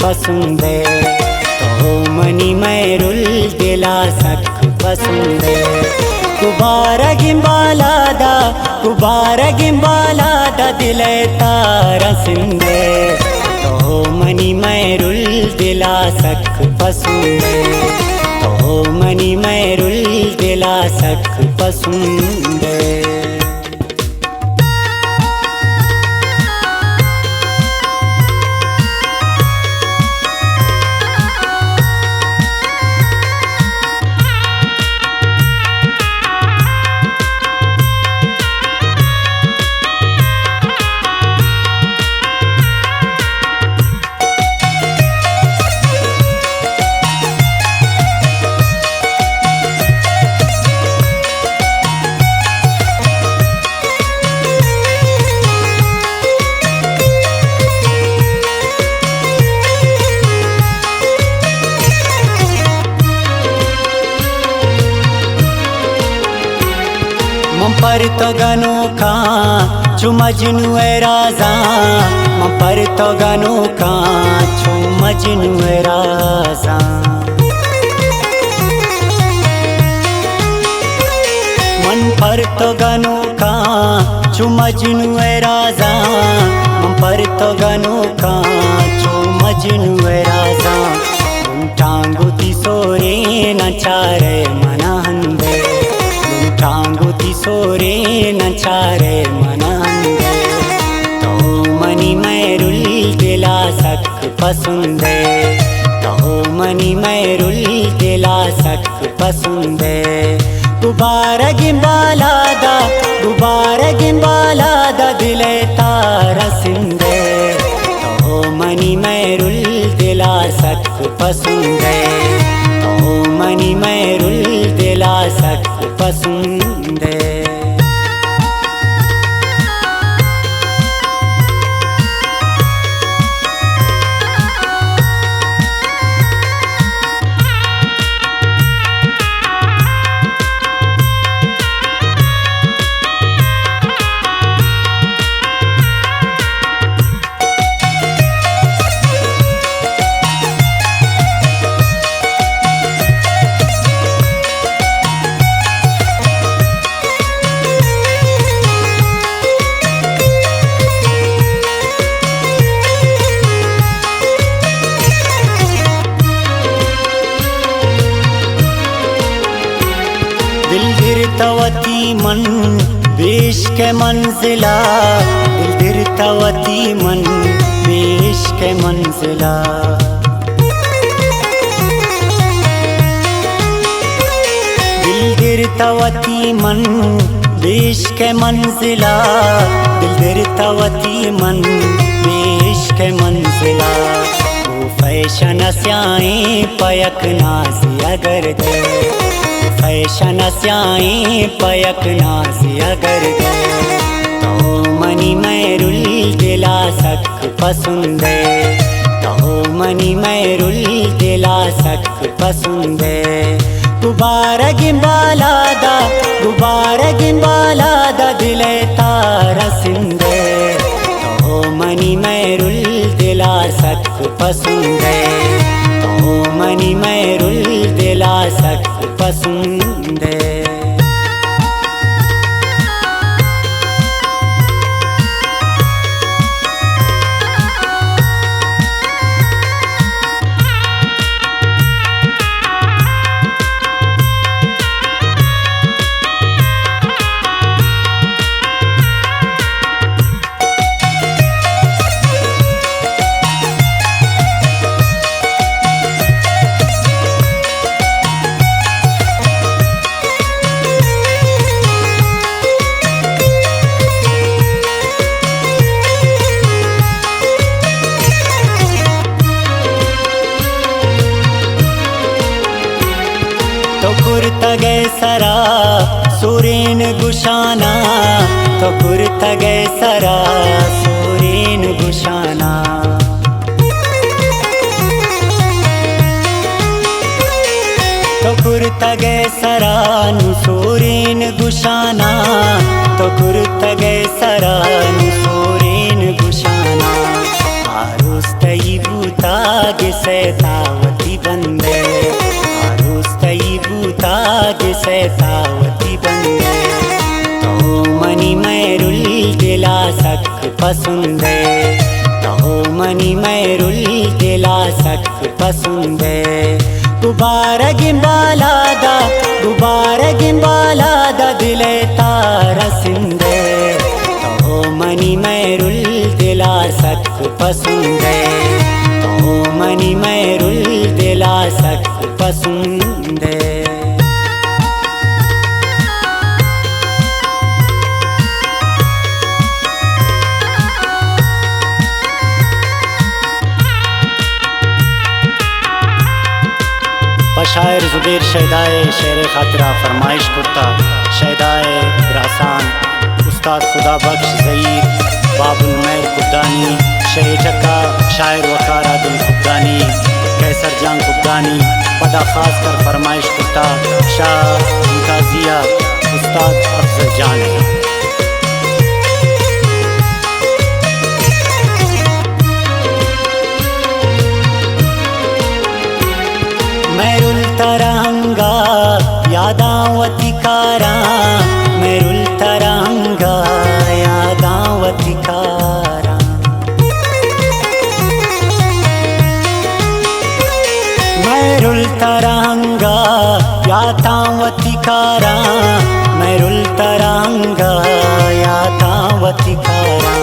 पसंदे तो मनी मैरुल दिला सख पसंदे कुबारा गिम्बालादा दिले तारा सिंदे तो मनी मैरुल दिला सख पसंदे तो मनी मैरुल दिला सख पसंदे। पर तो गनो का छु मजनू राजा पर तो गनो का छु मजनू राजा मन पर तो गनो का छु मजनू राजा पर तो गनो का छु मजनू राजा टांगो तिसोरे नचारे मना हंदे टांगो तिसोरे नचारे मनांदे तो मनी मैरुल दिला सख पसंदे तो मनी मैरुल दिला सख पसंदे गुबारा गिम्बालादा दिले तारा सिंदे तो मनी मैरुल दिला सख पसंदे तो मनी मैरुल दिला सख पसंदे। दिल गिरतवती मन देश के मंजिला दिल गिरतवती मन देश के मंजिला दिल गिरतवती मन देश के मंजिला दिल गिरतवती मन देश के मंजिला वो फैशन स्याए पयक नासी अगर दे फैशन स्याए पयक नासी अगर दे तो मनी मैरुल दिला सख पसंदे तो मनी मैरुल दिला सख पसंदे गुबारा गिम्बालादा दिले तारा सिंदे तो मनी मैरुल दिला सख पसंदे तो मनी मैरुल दिला सख पसंदे। तो कुर्ता गए सरा सुरेन गुशाना तो कुर्ता गए सरा सुरेन गुशाना तो कुर्ता गए सरा सुरेन गुशाना तो कुर्ता गए सरा सुरेन गुशाना आरुस्तई बूता साथी बंदे तो मनी मैरुल दिला सक पसंदे तो मनी मैरुल दिला सक पसंदे गुब्बारा गिम्बालादा दिले तारा सिंदे तो मनी मैरुल दिला सक पसंदे तो मनी मैरुल दिला सक पसंदे शायर ज़ुबैर शहदाए शेर खातिरा फरमाइश कुर्ता शहदाए रासान उस्ताद खुदा बख्श ज़ईर बाबुल मैर कुब्दानी शह चक्का शायर वकार आदिल कुब्दानी कैसर जान कुब्दानी पदा खास कर फरमाइश कुर्ता शाह मुताजिया उस्ताद अफजल जान है। मैरुल तरंगा यादावती कारा मैरुल तरंगा यादावती कारा मैरुल तरंगा यादावती कारा मैरुल तरंगा यादावती कारा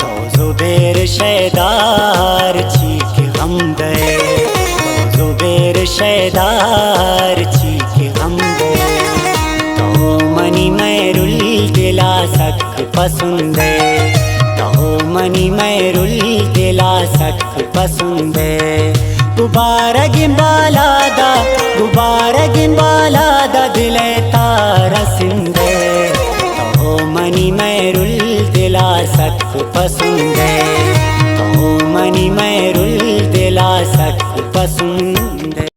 तो ज़ुबैर शहदार चीख हम दे ज़ुबैर शहदार चीख हम दे तो मनी मैरुल दिला सक पसंदे तो मनी मैरुल दिला सक पसंदे गुब्बारा गिम्बालादा दिले तारा सिंदे तो मनी मैरुल दिला सक पसंदे तो मनी मैरुल दिला सक पसंदे।